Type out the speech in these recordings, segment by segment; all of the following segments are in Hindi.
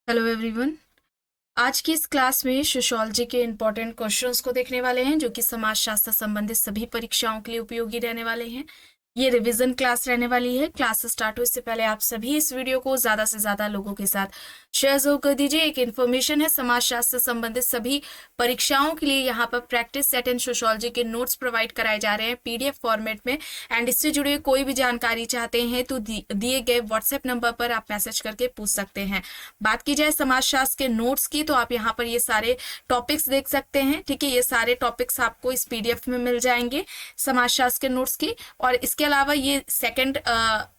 Hello everyone. आज की इस क्लास में सोशियोलॉजी के इम्पोर्टेंट क्वेश्चंस को देखने वाले हैं जो कि समाजशास्त्र संबंधित सभी परीक्षाओं के लिए उपयोगी रहने वाले हैं। ये रिवीजन क्लास रहने वाली है। क्लास स्टार्ट हो इससे पहले आप सभी इस वीडियो को ज़्यादा से ज़्यादा लोगों के साथ शेयर जरूर कर दीजिए। एक इन्फॉर्मेशन है, समाजशास्त्र संबंधित सभी परीक्षाओं के लिए यहाँ पर प्रैक्टिस सेट एंड सोशियोलॉजी के नोट्स प्रोवाइड कराए जा रहे हैं पीडीएफ फॉर्मेट में। एंड इससे जुड़े कोई भी जानकारी चाहते हैं तो दिए गए व्हाट्सएप नंबर पर आप मैसेज करके पूछ सकते हैं। बात की जाए समाजशास्त्र के नोट्स की तो आप यहाँ पर ये सारे टॉपिक्स देख सकते हैं। ठीक है, ये सारे टॉपिक्स आपको इस पीडीएफ में मिल जाएंगे समाजशास्त्र के नोट्स की। और इसके अलावा ये सेकंड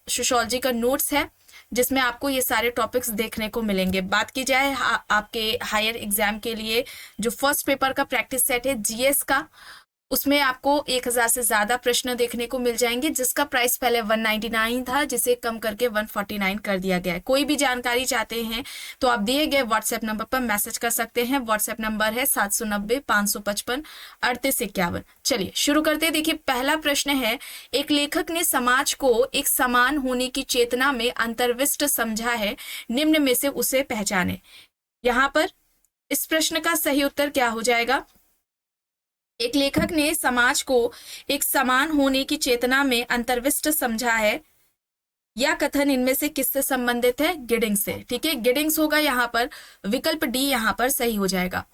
सोशियोलॉजी का नोट्स है जिसमें आपको ये सारे टॉपिक्स देखने को मिलेंगे। बात की जाए आपके हायर एग्जाम के लिए जो फर्स्ट पेपर का प्रैक्टिस सेट है जीएस का, उसमें आपको 1000 से ज्यादा प्रश्न देखने को मिल जाएंगे जिसका प्राइस पहले 199 था जिसे कम करके 149 कर दिया गया है। कोई भी जानकारी चाहते हैं तो आप दिए गए व्हाट्सएप नंबर पर मैसेज कर सकते हैं। व्हाट्सएप नंबर है 790-555-3851। चलिए शुरू करते हैं। देखिए पहला प्रश्न है, एक लेखक ने समाज को एक समान होने की चेतना में अंतर्विष्ट समझा है, निम्न में से उसे पहचाने। यहाँ पर इस प्रश्न का सही उत्तर क्या हो जाएगा? एक लेखक ने समाज को एक समान होने की चेतना में अंतर्विष्ट समझा है, यह कथन इनमें से किससे संबंधित है? गिडिंग्स से। ठीक है, गिडिंग्स होगा यहाँ पर। विकल्प डी यहाँ पर सही हो जाएगा।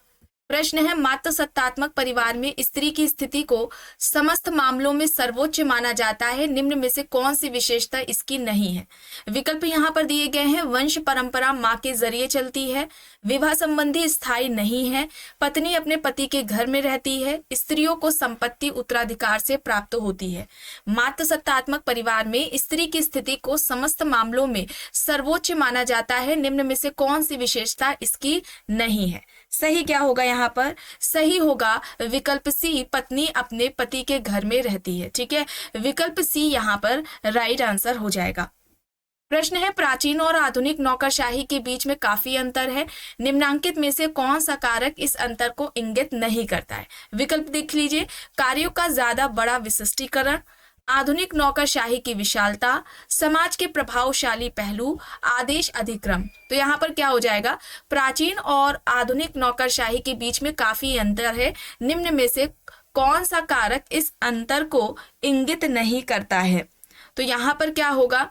प्रश्न है, मात्र सत्तात्मक परिवार में स्त्री की स्थिति को समस्त मामलों में सर्वोच्च माना जाता है, निम्न में से कौन सी विशेषता इसकी नहीं है? विकल्प यहाँ पर दिए गए हैं। वंश परंपरा माँ के जरिए चलती है, विवाह संबंधी स्थायी नहीं है, पत्नी अपने पति के घर में रहती है, स्त्रियों को संपत्ति उत्तराधिकार से प्राप्त होती है। मात्र सत्तात्मक परिवार में स्त्री की स्थिति को समस्त मामलों में सर्वोच्च माना जाता है, निम्न में से कौन सी विशेषता इसकी नहीं है? सही क्या होगा यहाँ पर? सही होगा विकल्प सी, पत्नी अपने पति के घर में रहती है। ठीक है, विकल्प सी यहाँ पर राइट आंसर हो जाएगा। प्रश्न है, प्राचीन और आधुनिक नौकरशाही के बीच में काफी अंतर है, निम्नांकित में से कौन सा कारक इस अंतर को इंगित नहीं करता है? विकल्प देख लीजिए। कार्यों का ज्यादा बड़ा विशिष्टीकरण, आधुनिक नौकरशाही की विशालता, समाज के प्रभावशाली पहलू, आदेश अधिक्रम। तो यहाँ पर क्या हो जाएगा? प्राचीन और आधुनिक नौकरशाही के बीच में काफी अंतर है, निम्न में से कौन सा कारक इस अंतर को इंगित नहीं करता है? तो यहाँ पर क्या होगा?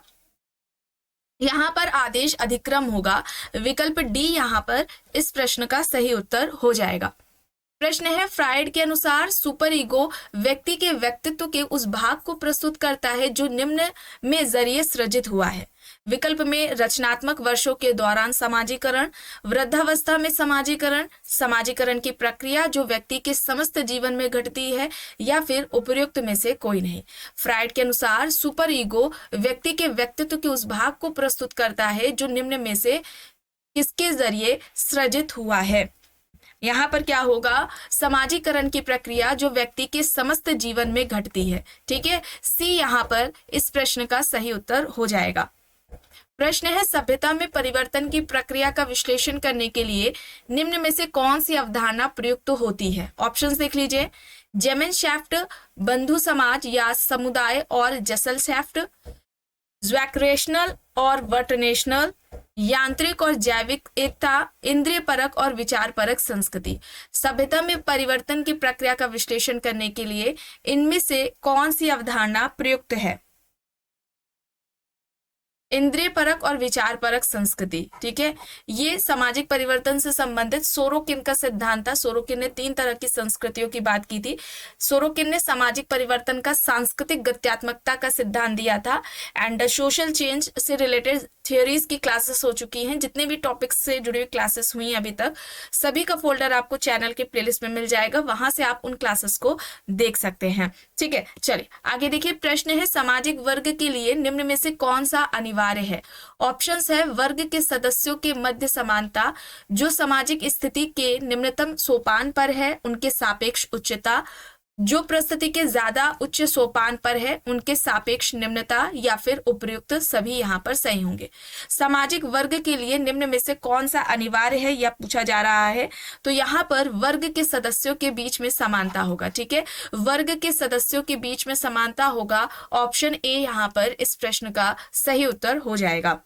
यहाँ पर आदेश अधिक्रम होगा। विकल्प डी यहाँ पर इस प्रश्न का सही उत्तर हो जाएगा। प्रश्न है, फ्राइड के अनुसार सुपर ईगो व्यक्ति के व्यक्तित्व के उस भाग को प्रस्तुत करता है जो निम्न में जरिए सृजित हुआ है। विकल्प में रचनात्मक वर्षों के दौरान समाजीकरण, वृद्धावस्था में समाजीकरण, समाजीकरण की प्रक्रिया जो व्यक्ति के समस्त जीवन में घटती है, या फिर उपयुक्त में से कोई नहीं। फ्राइड के अनुसार सुपर ईगो व्यक्ति के व्यक्तित्व के उस भाग को प्रस्तुत करता है जो निम्न में से किसके जरिए सृजित हुआ है? यहाँ पर क्या होगा? समाजीकरण की प्रक्रिया जो व्यक्ति के समस्त जीवन में घटती है। ठीक है, सी यहाँ पर इस प्रश्न का सही उत्तर हो जाएगा। प्रश्न है, सभ्यता में परिवर्तन की प्रक्रिया का विश्लेषण करने के लिए निम्न में से कौन सी अवधारणा प्रयुक्त होती है? ऑप्शंस देख लीजिए। जेमेनशैफ्ट, बंधु समाज या समुदाय और जसलशैफ्ट, ज्वैक्रेशनल और वर्टनेशनल, यांत्रिक और जैविक एकता, इंद्रिय परक और विचार परक संस्कृति। सभ्यता में परिवर्तन की प्रक्रिया का विश्लेषण करने के लिए इनमें से कौन सी अवधारणा प्रयुक्त है? इंद्रिय परक और विचार परक संस्कृति। ठीक है, ये सामाजिक परिवर्तन से संबंधित सोरोकिन का सिद्धांत था। सोरोकिन ने 3 तरह की संस्कृतियों की बात की थी। सोरोकिन ने सामाजिक परिवर्तन का सांस्कृतिक गत्यात्मकता का सिद्धांत दिया था। एंड सोशल चेंज से रिलेटेड थियोरीज की क्लासेस हो चुकी हैं। जितने भी टॉपिक्स से जुड़ी हुई क्लासेस हुई हैं अभी तक, सभी का फोल्डर आपको चैनल के प्लेलिस्ट में मिल जाएगा, वहां से आप उन क्लासेस को देख सकते हैं। ठीक है, चलिए आगे देखिए। प्रश्न है, सामाजिक वर्ग के लिए निम्न में से कौन सा अनिवार्य है? ऑप्शंस है, वर्ग के सदस्यों के मध्य समानता, जो सामाजिक स्थिति के निम्नतम सोपान पर है उनके सापेक्ष उच्चता, जो परिस्थिति के ज्यादा उच्च सोपान पर है उनके सापेक्ष निम्नता, या फिर उपयुक्त। सभी यहाँ पर सही होंगे। सामाजिक वर्ग के लिए निम्न में से कौन सा अनिवार्य है यह पूछा जा रहा है, तो यहाँ पर वर्ग के सदस्यों के बीच में समानता होगा। ठीक है, वर्ग के सदस्यों के बीच में समानता होगा। ऑप्शन ए यहाँ पर इस प्रश्न का सही उत्तर हो जाएगा।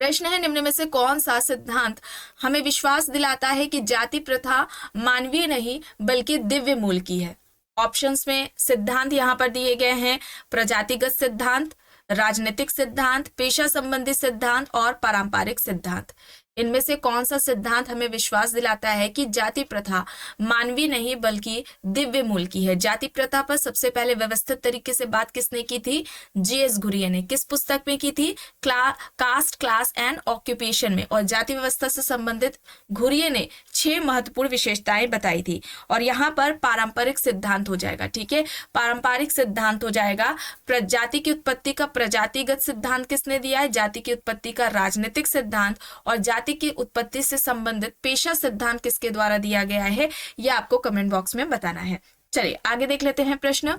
प्रश्न है, निम्न में से कौन सा सिद्धांत हमें विश्वास दिलाता है कि जाति प्रथा मानवीय नहीं बल्कि दिव्य मूल की है? ऑप्शंस में सिद्धांत यहाँ पर दिए गए हैं, प्रजातिगत सिद्धांत, राजनीतिक सिद्धांत, पेशा संबंधी सिद्धांत और पारंपरिक सिद्धांत। इनमें से कौन सा सिद्धांत हमें विश्वास दिलाता है कि जाति प्रथा मानवीय नहीं बल्कि दिव्य मूल की है? जाति प्रथा पर सबसे पहले व्यवस्थित तरीके से बात किसने की थी? जीएस घुरिये ने। किस पुस्तक में की थी? कास्ट, क्लास एंड ऑक्यूपेशन में। और जाति व्यवस्था से संबंधित घुरिये ने 6 महत्वपूर्ण विशेषताएं बताई थी। और यहाँ पर पारंपरिक सिद्धांत हो जाएगा, ठीक है, पारंपरिक सिद्धांत हो जाएगा। जाति की उत्पत्ति का प्रजातिगत सिद्धांत किसने दिया है? जाति की उत्पत्ति का राजनीतिक सिद्धांत और जाति की उत्पत्ति से संबंधित पेशा सिद्धांत किसके द्वारा दिया गया है? यह आपको कमेंट बॉक्स में बताना है। चलिए आगे देख लेते हैं प्रश्न।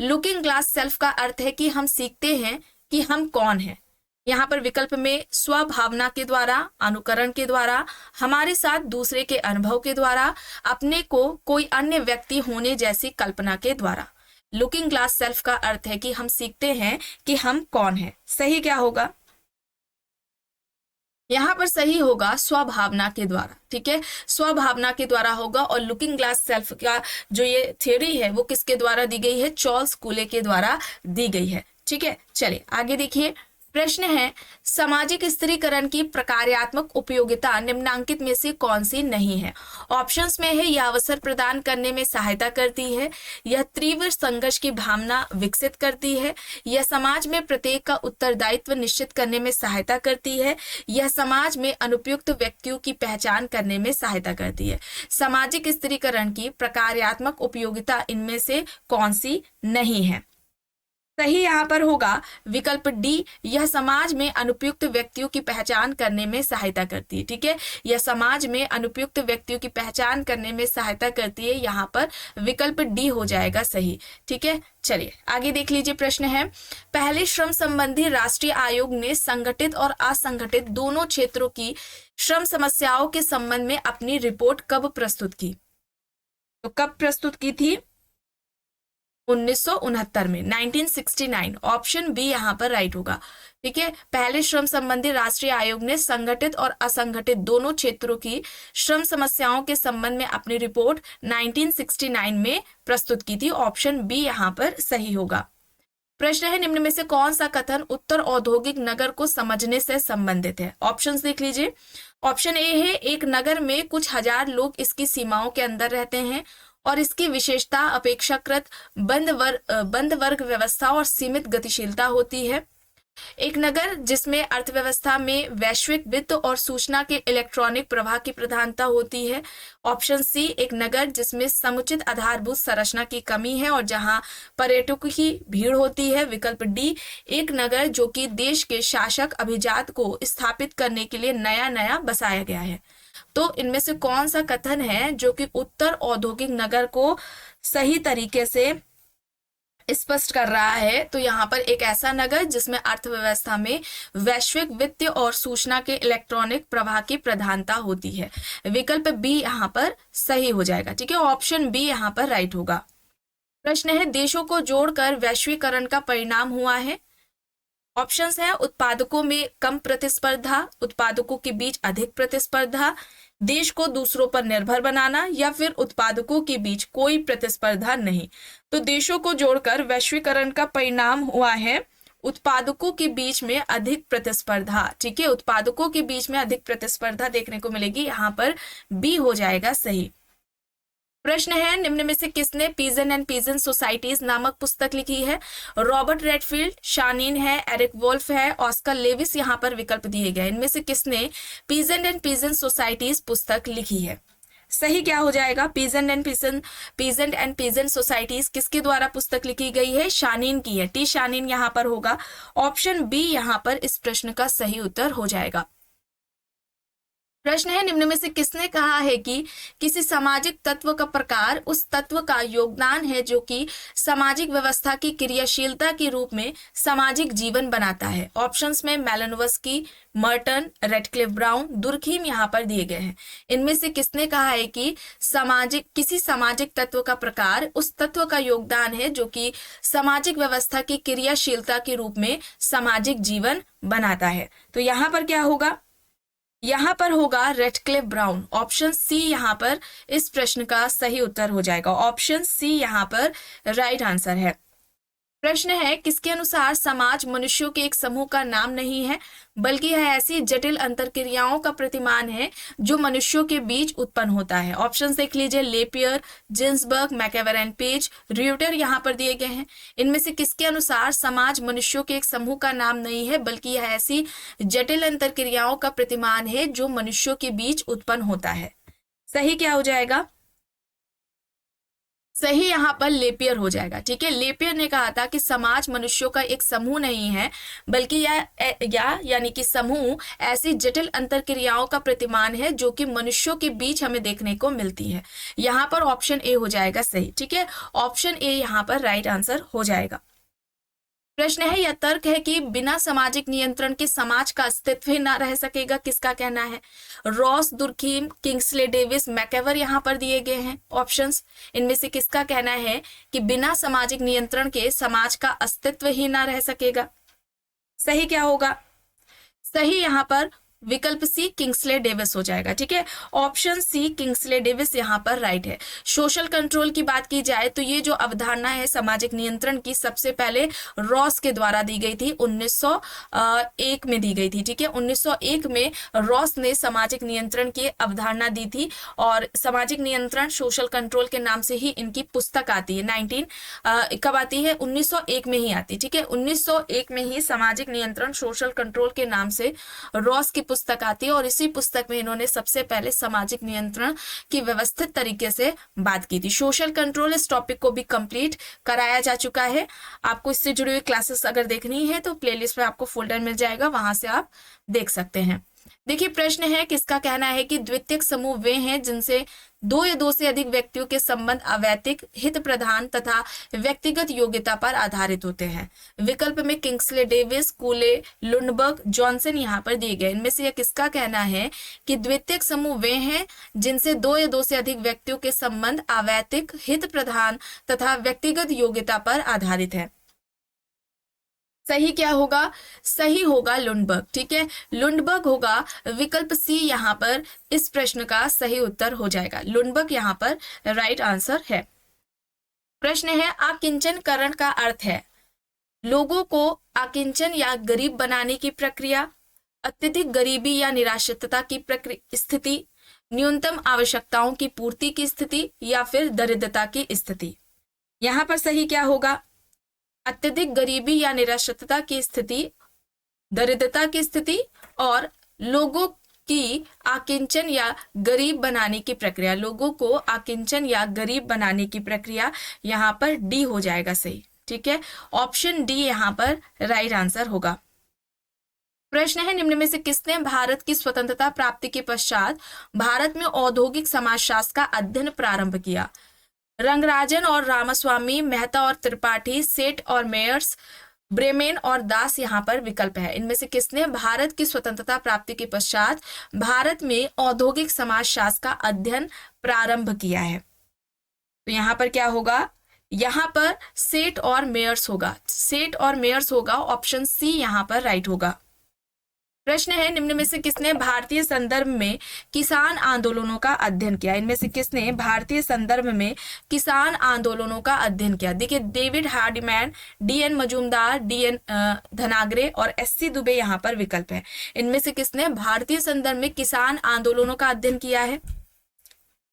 लुकिंग ग्लास सेल्फ का अर्थ है कि हम सीखते हैं कि हम कौन हैं। यहाँ पर विकल्प में स्वभावना के द्वारा, अनुकरण के द्वारा, हमारे साथ दूसरे के अनुभव के द्वारा, अपने को कोई अन्य व्यक्ति होने जैसी कल्पना के द्वारा। लुकिंग ग्लास सेल्फ का अर्थ है कि हम सीखते हैं कि हम कौन हैं। सही क्या होगा? यहाँ पर सही होगा स्वभावना के द्वारा, ठीक है, स्वभावना के द्वारा होगा। और लुकिंग ग्लास सेल्फ का जो ये थ्योरी है वो किसके द्वारा दी गई है? चार्ल्स कूले के द्वारा दी गई है, ठीक है। चलिए आगे देखिए, प्रश्न है, सामाजिक स्त्रीकरण की प्रकार्यात्मक उपयोगिता निम्नांकित में से कौन सी नहीं है? ऑप्शंस में है, यह अवसर प्रदान करने में सहायता करती है, यह तीव्र संघर्ष की भावना विकसित करती है, यह समाज में प्रत्येक का उत्तरदायित्व निश्चित करने में सहायता करती है, यह समाज में अनुपयुक्त व्यक्तियों की पहचान करने में सहायता करती है। सामाजिक स्त्रीकरण की प्रकार्यात्मक उपयोगिता इनमें से कौन सी नहीं है? सही यहाँ पर होगा विकल्प डी, यह समाज में अनुपयुक्त व्यक्तियों की पहचान करने में सहायता करती है, ठीक है, यह समाज में अनुपयुक्त व्यक्तियों की पहचान करने में सहायता करती है। यहाँ पर विकल्प डी हो जाएगा सही, ठीक है। चलिए आगे देख लीजिए, प्रश्न है, पहले श्रम संबंधी राष्ट्रीय आयोग ने संगठित और असंगठित दोनों क्षेत्रों की श्रम समस्याओं के संबंध में अपनी रिपोर्ट कब प्रस्तुत की? तो कब प्रस्तुत की थी? 1969 में, 1969। ऑप्शन बी यहाँ पर राइट होगा, ठीक है। पहले श्रम संबंधी राष्ट्रीय आयोग ने संगठित और असंगठित दोनों क्षेत्रों की श्रम समस्याओं के संबंध में अपनी रिपोर्ट 1969 में प्रस्तुत की थी। ऑप्शन बी यहाँ पर सही होगा। प्रश्न है, निम्न में से कौन सा कथन उत्तर औद्योगिक नगर को समझने से संबंधित है? ऑप्शंस देख लीजिए। ऑप्शन ए है, एक नगर में कुछ हजार लोग इसकी सीमाओं के अंदर रहते हैं और इसकी विशेषता अपेक्षाकृत बंद वर्ग व्यवस्था और सीमित गतिशीलता होती है। एक नगर जिसमें अर्थव्यवस्था में वैश्विक वित्त और सूचना के इलेक्ट्रॉनिक प्रवाह की प्रधानता होती है। ऑप्शन सी, एक नगर जिसमें समुचित आधारभूत संरचना की कमी है और जहां पर्यटकों की भीड़ होती है। विकल्प डी, एक नगर जो कि देश के शासक अभिजात को स्थापित करने के लिए नया बसाया गया है। तो इनमें से कौन सा कथन है जो कि उत्तर औद्योगिक नगर को सही तरीके से स्पष्ट कर रहा है? तो यहाँ पर एक ऐसा नगर जिसमें अर्थव्यवस्था में वैश्विक वित्त और सूचना के इलेक्ट्रॉनिक प्रवाह की प्रधानता होती है। विकल्प बी यहाँ पर सही हो जाएगा, ठीक है। ऑप्शन बी यहाँ पर राइट होगा। प्रश्न है, देशों को जोड़कर वैश्वीकरण का परिणाम हुआ है। ऑप्शंस है, उत्पादकों में कम प्रतिस्पर्धा, उत्पादकों के बीच अधिक प्रतिस्पर्धा, देश को दूसरों पर निर्भर बनाना, या फिर उत्पादकों के बीच कोई प्रतिस्पर्धा नहीं। तो देशों को जोड़कर वैश्वीकरण का परिणाम हुआ है उत्पादकों के बीच में अधिक प्रतिस्पर्धा, ठीक है, उत्पादकों के बीच में अधिक प्रतिस्पर्धा देखने को मिलेगी। यहाँ पर बी हो जाएगा सही। प्रश्न है, निम्न में से किसने पीजन एंड पीजन सोसाइटीज नामक पुस्तक लिखी है? रॉबर्ट रेडफील्ड, शानीन है, एरिक वोल्फ है, ऑस्कर लेविस यहाँ पर विकल्प दिए गए। इनमें से किसने पीजन एंड पीजन सोसाइटीज पुस्तक लिखी है? सही क्या हो जाएगा? पीजन एंड पीजन सोसाइटीज किसके द्वारा पुस्तक लिखी गई है? शानीन की है, टी शानीन यहाँ पर होगा। ऑप्शन बी यहाँ पर इस प्रश्न का सही उत्तर हो जाएगा। प्रश्न है, निम्न में से किसने कहा है कि किसी सामाजिक तत्व का प्रकार उस तत्व का योगदान है जो कि सामाजिक व्यवस्था की क्रियाशीलता के रूप में सामाजिक जीवन बनाता है? ऑप्शंस में मैलिनोवस्की, मर्टन, रेडक्लिफ ब्राउन, दुर्खीम यहाँ पर दिए गए हैं। इनमें से किसने कहा है कि किसी सामाजिक तत्व का प्रकार उस तत्व का योगदान है जो कि सामाजिक व्यवस्था की क्रियाशीलता के रूप में सामाजिक जीवन बनाता है? तो यहाँ पर क्या होगा? यहाँ पर होगा रेडक्लिफ ब्राउन। ऑप्शन सी यहाँ पर इस प्रश्न का सही उत्तर हो जाएगा। ऑप्शन सी यहाँ पर राइट आंसर है। प्रश्न है, किसके अनुसार समाज मनुष्यों के एक समूह का नाम नहीं है बल्कि यह ऐसी जटिल अंतरक्रियाओं का प्रतिमान है जो मनुष्यों के बीच उत्पन्न होता है? ऑप्शन देख लीजिए, लेपियर, जिन्सबर्ग, मैकेवर एंड पेज, र्यूटर यहाँ पर दिए गए हैं। इनमें से किसके अनुसार समाज मनुष्यों के एक समूह का नाम नहीं है बल्कि यह ऐसी जटिल अंतरक्रियाओं का प्रतिमान है जो मनुष्यों के बीच उत्पन्न होता है? सही क्या हो जाएगा? सही यहाँ पर लेपियर हो जाएगा। ठीक है, लेपियर ने कहा था कि समाज मनुष्यों का एक समूह नहीं है बल्कि यानी कि समूह ऐसी जटिल अंतरक्रियाओं का प्रतिमान है जो कि मनुष्यों के बीच हमें देखने को मिलती है। यहाँ पर ऑप्शन ए हो जाएगा सही। ठीक है, ऑप्शन ए यहाँ पर राइट आंसर हो जाएगा। प्रश्न है, यह तर्क है कि बिना सामाजिक नियंत्रण के समाज का अस्तित्व ही ना रह सकेगा? किसका कहना है? रॉस, दुर्खीम, किंग्सले डेविस, मैकेवर यहाँ पर दिए गए हैं ऑप्शंस। इनमें से किसका कहना है कि बिना सामाजिक नियंत्रण के समाज का अस्तित्व ही ना रह सकेगा? सही क्या होगा? सही यहाँ पर विकल्प सी किंग्सले डेविस हो जाएगा। ठीक है, ऑप्शन सी किंग्सले डेविस यहाँ पर राइट है। सोशल कंट्रोल की बात की जाए तो ये जो अवधारणा है सामाजिक नियंत्रण की, सबसे पहले रॉस के द्वारा दी गई थी, 1901 में दी गई थी। ठीक है, 1901 में रॉस ने सामाजिक नियंत्रण की अवधारणा दी थी और सामाजिक नियंत्रण सोशल कंट्रोल के नाम से ही इनकी पुस्तक आती है। कब आती है? 1901 में ही आती। ठीक है, 1901 में ही सामाजिक नियंत्रण सोशल कंट्रोल के नाम से रॉस की पुस्तक आती है और इसी पुस्तक में इन्होंने सबसे पहले सामाजिक नियंत्रण की व्यवस्थित तरीके से बात की थी। सोशल कंट्रोल इस टॉपिक को भी कंप्लीट कराया जा चुका है। आपको इससे जुड़ी हुई क्लासेस अगर देखनी है तो प्लेलिस्ट में आपको फोल्डर मिल जाएगा, वहां से आप देख सकते हैं। देखिए, प्रश्न है, किसका कहना है कि द्वितीयक समूह वे हैं जिनसे दो या दो से अधिक व्यक्तियों के संबंध अवैतिक, हित प्रधान तथा व्यक्तिगत योग्यता पर आधारित होते हैं? विकल्प में किंग्सले डेविस, कूले, लुंडबर्ग, जॉनसन यहाँ पर दिए गए। इनमें से यह किसका कहना है कि द्वितीयक समूह वे हैं जिनसे दो या दो से अधिक व्यक्तियों के संबंध अवैतिक, हित प्रधान तथा व्यक्तिगत योग्यता पर आधारित है? सही क्या होगा? सही होगा लुंडबर्ग। ठीक है, लुंडबर्ग होगा। विकल्प सी यहाँ पर इस प्रश्न का सही उत्तर हो जाएगा। लुंडबर्ग यहाँ पर राइट आंसर है। प्रश्न है, आकिंचनकरण का अर्थ है लोगों को आकिंचन या गरीब बनाने की प्रक्रिया, अत्यधिक गरीबी या निराश्रितता की स्थिति, न्यूनतम आवश्यकताओं की पूर्ति की स्थिति या फिर दरिद्रता की स्थिति? यहाँ पर सही क्या होगा? अत्यधिक गरीबी या निराश्रितता की स्थिति, दरिद्रता की स्थिति और लोगों की आकिंचन या गरीब बनाने की प्रक्रिया। लोगों को आकिंचन या गरीब बनाने की प्रक्रिया, यहाँ पर डी हो जाएगा सही। ठीक है, ऑप्शन डी यहाँ पर राइट आंसर होगा। प्रश्न है, निम्न में से किसने भारत की स्वतंत्रता प्राप्ति के पश्चात भारत में औद्योगिक समाजशास्त्र का अध्ययन प्रारंभ किया? रंगराजन और रामास्वामी, मेहता और त्रिपाठी, सेठ और मेयर्स, ब्रेमेन और दास यहाँ पर विकल्प है। इनमें से किसने भारत की स्वतंत्रता प्राप्ति के पश्चात भारत में औद्योगिक समाजशास्त्र का अध्ययन प्रारंभ किया है? तो यहाँ पर क्या होगा? यहाँ पर सेठ और मेयर्स होगा। सेठ और मेयर्स होगा। ऑप्शन सी यहाँ पर राइट होगा। प्रश्न है, निम्न में से किसने भारतीय संदर्भ में किसान आंदोलनों का अध्ययन किया? इनमें से किसने भारतीय संदर्भ में किसान आंदोलनों का अध्ययन किया? देखिए, डेविड हार्डिमैन, डी.एन. मजूमदार, डी.एन. धनागरे और एस.सी. दुबे यहाँ पर विकल्प है। इनमें से किसने भारतीय संदर्भ में किसान आंदोलनों का अध्ययन किया है?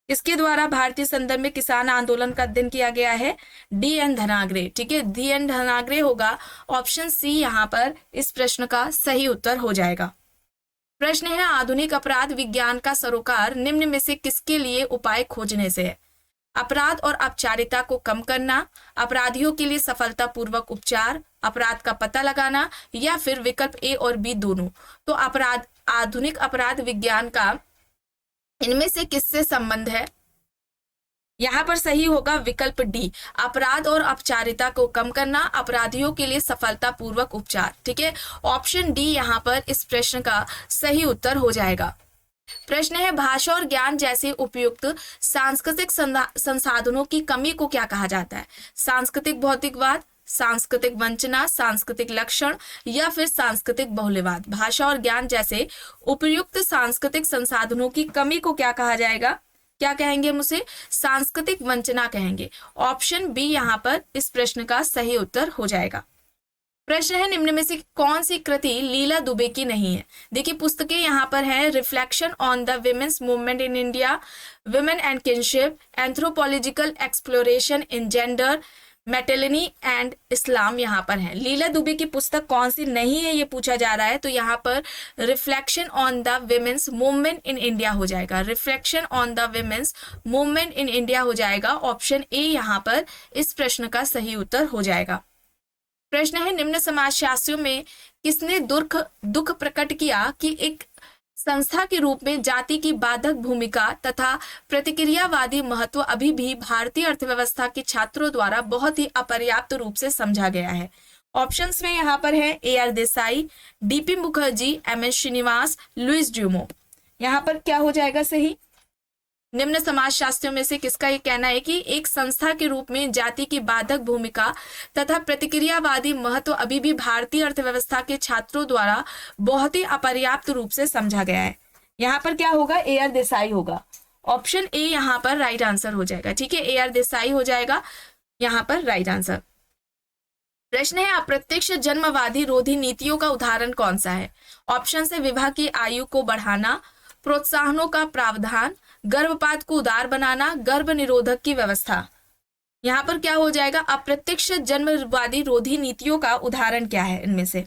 इसके द्वारा भारतीय संदर्भ में किसान आंदोलन का अध्ययन किया गया है? डी.एन. धनागरे। ठीक है, डी.एन. धनागरे होगा। ऑप्शन सी यहाँ पर इस प्रश्न का सही उत्तर हो जाएगा। प्रश्न है, आधुनिक अपराध विज्ञान का सरोकार निम्न में से किसके लिए उपाय खोजने से है? अपराध और अपचारिता को कम करना, अपराधियों के लिए सफलतापूर्वक उपचार, अपराध का पता लगाना या फिर विकल्प ए और बी दोनों? तो आधुनिक अपराध विज्ञान का इनमें से किससे संबंध है? यहाँ पर सही होगा विकल्प डी, अपराध और औपचारिकता को कम करना, अपराधियों के लिए सफलतापूर्वक उपचार। ठीक है, ऑप्शन डी यहाँ पर इस प्रश्न का सही उत्तर हो जाएगा। प्रश्न है भाषा और ज्ञान जैसे उपयुक्त सांस्कृतिक संसाधनों की कमी को क्या कहा जाता है? सांस्कृतिक भौतिकवाद, सांस्कृतिक वंचना, सांस्कृतिक लक्षण या फिर सांस्कृतिक बहुल्यवाद। भाषा और ज्ञान जैसे उपयुक्त सांस्कृतिक संसाधनों की कमी को क्या कहा जाएगा? क्या कहेंगे हम उसे? सांस्कृतिक वंचना कहेंगे। ऑप्शन बी यहाँ पर इस प्रश्न का सही उत्तर हो जाएगा। प्रश्न है निम्न में से कौन सी कृति लीला दुबे की नहीं है? देखिए पुस्तकें यहाँ पर है reflection on the women's movement in India, women and kinship, anthropological exploration in gender, मेटेलिनी एंड इस्लाम यहाँ पर है। लीला दुबे की पुस्तक कौन सी नहीं है ये पूछा जा रहा है, तो यहाँ पर reflection on the women's movement in India हो जाएगा। Reflection on the women's movement in India हो जाएगा। ऑप्शन ए यहाँ पर इस प्रश्न का सही उत्तर हो जाएगा। प्रश्न है निम्न समाजशास्त्रियों में किसने दुख प्रकट किया कि एक संस्था के रूप में जाति की बाधक भूमिका तथा प्रतिक्रियावादी महत्व अभी भी भारतीय अर्थव्यवस्था के छात्रों द्वारा बहुत ही अपर्याप्त रूप से समझा गया है? ऑप्शंस में यहाँ पर है AR Desai, DP Mukherjee, MS Srinivas, Louis Dumont. यहाँ पर क्या हो जाएगा सही? निम्न समाजशास्त्रियों में से किसका ये कहना है कि एक संस्था के रूप में जाति की बाधक भूमिका तथा प्रतिक्रियावादी महत्व अभी भी भारतीय अर्थव्यवस्था के छात्रों द्वारा बहुत ही अपर्याप्त रूप से समझा गया है? यहाँ पर क्या होगा? AR देसाई होगा। ऑप्शन ए यहाँ पर राइट आंसर हो जाएगा। ठीक है, AR देसाई हो जाएगा यहाँ पर राइट आंसर। प्रश्न है अप्रत्यक्ष जन्मवादी रोधी नीतियों का उदाहरण कौन सा है? ऑप्शन से विवाह की आयु को बढ़ाना, प्रोत्साहनों का प्रावधान, गर्भपात को उदार बनाना, गर्भ निरोधक की व्यवस्था। यहाँ पर क्या हो जाएगा? अप्रत्यक्ष जन्मवादी रोधी नीतियों का उदाहरण क्या है इनमें से?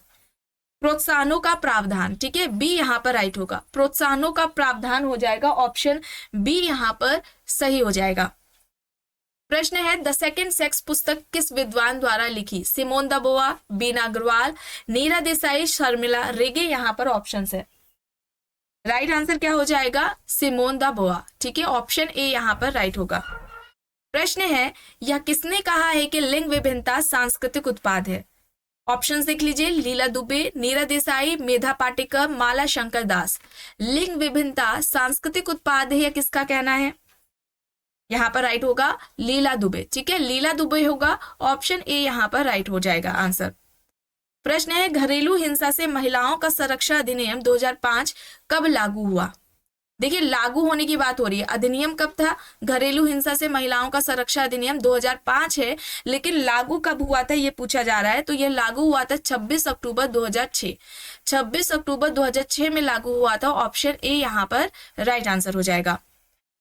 प्रोत्साहनों का प्रावधान। ठीक है, बी यहाँ पर राइट होगा, प्रोत्साहनों का प्रावधान हो जाएगा। ऑप्शन बी यहाँ पर सही हो जाएगा। प्रश्न है द सेकंड सेक्स पुस्तक किस विद्वान द्वारा लिखी? सिमोन द बोआ, बीना अग्रवाल, नीरा देसाई, शर्मिला रेगे। यहाँ पर ऑप्शन है, राइट आंसर क्या हो जाएगा? सिमोन द बोआ। ठीक है, ऑप्शन ए यहाँ पर राइट होगा। प्रश्न है यह किसने कहा है कि लिंग विभिन्नता सांस्कृतिक उत्पाद है? ऑप्शन देख लीजिए, लीला दुबे, नीरा देसाई, मेधा पाटेकर, माला शंकर दास। लिंग विभिन्नता सांस्कृतिक उत्पाद है या किसका कहना है? यहाँ पर राइट होगा लीला दुबे। ठीक है, लीला दुबे होगा। ऑप्शन ए यहाँ पर राइट हो जाएगा आंसर। प्रश्न है घरेलू हिंसा से महिलाओं का संरक्षण अधिनियम 2005 कब लागू हुआ? देखिए लागू होने की बात हो रही है, अधिनियम कब था? घरेलू हिंसा से महिलाओं का संरक्षण अधिनियम 2005 है, लेकिन लागू कब हुआ था ये पूछा जा रहा है। तो ये लागू हुआ था 26 अक्टूबर 2006। 26 अक्टूबर 2006 में लागू हुआ था। ऑप्शन ए यहाँ पर राइट आंसर हो जाएगा।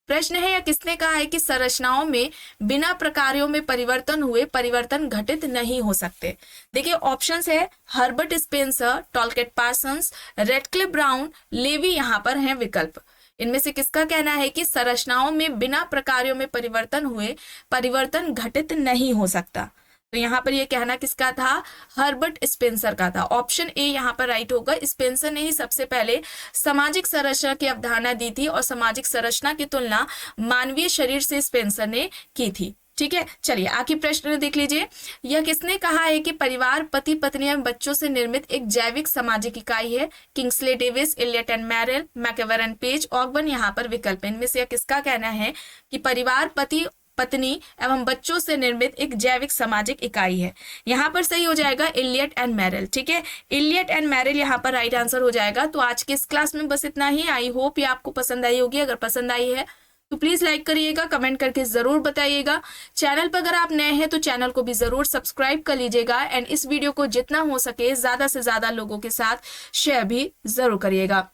प्रश्न है यह किसने कहा है कि संरचनाओं में बिना प्रकारों में परिवर्तन हुए परिवर्तन घटित नहीं हो सकते? देखिए ऑप्शंस है Herbert Spencer, Talcott Parsons, Radcliffe Brown, Levi यहाँ पर हैं विकल्प। इनमें से किसका कहना है कि संरचनाओं में बिना प्रकारों में परिवर्तन हुए परिवर्तन घटित नहीं हो सकता? तो यहाँ पर यह कहना किसका था? हर्बर्ट स्पेंसर का था। ऑप्शन ए यहाँ पर राइट होगा। स्पेंसर ने ही सबसे पहले सामाजिक संरचना की अवधारणा दी थी और सामाजिक संरचना की तुलना मानवीय शरीर से स्पेंसर ने की थी। ठीक है, चलिए आखिरी प्रश्न देख लीजिए। यह किसने कहा है कि परिवार पति पत्नी एवं बच्चों से निर्मित एक जैविक सामाजिक इकाई है? Kingsley Davis, Elliott and Merrill, MacIver and Page, Ogburn यहाँ पर विकल्प। इनमें से किसका कहना है कि परिवार पति पत्नी एवं बच्चों से निर्मित एक जैविक सामाजिक इकाई है? यहाँ पर सही हो जाएगा इलियट एंड मैरेल। ठीक है, इलियट एंड मैरेल यहाँ पर राइट आंसर हो जाएगा। तो आज के इस क्लास में बस इतना ही। आई होप ये आपको पसंद आई होगी। अगर पसंद आई है तो प्लीज लाइक करिएगा, कमेंट करके जरूर बताइएगा। चैनल पर अगर आप नए हैं तो चैनल को भी जरूर सब्सक्राइब कर लीजिएगा एंड इस वीडियो को जितना हो सके ज्यादा से ज्यादा लोगों के साथ शेयर भी जरूर करिएगा।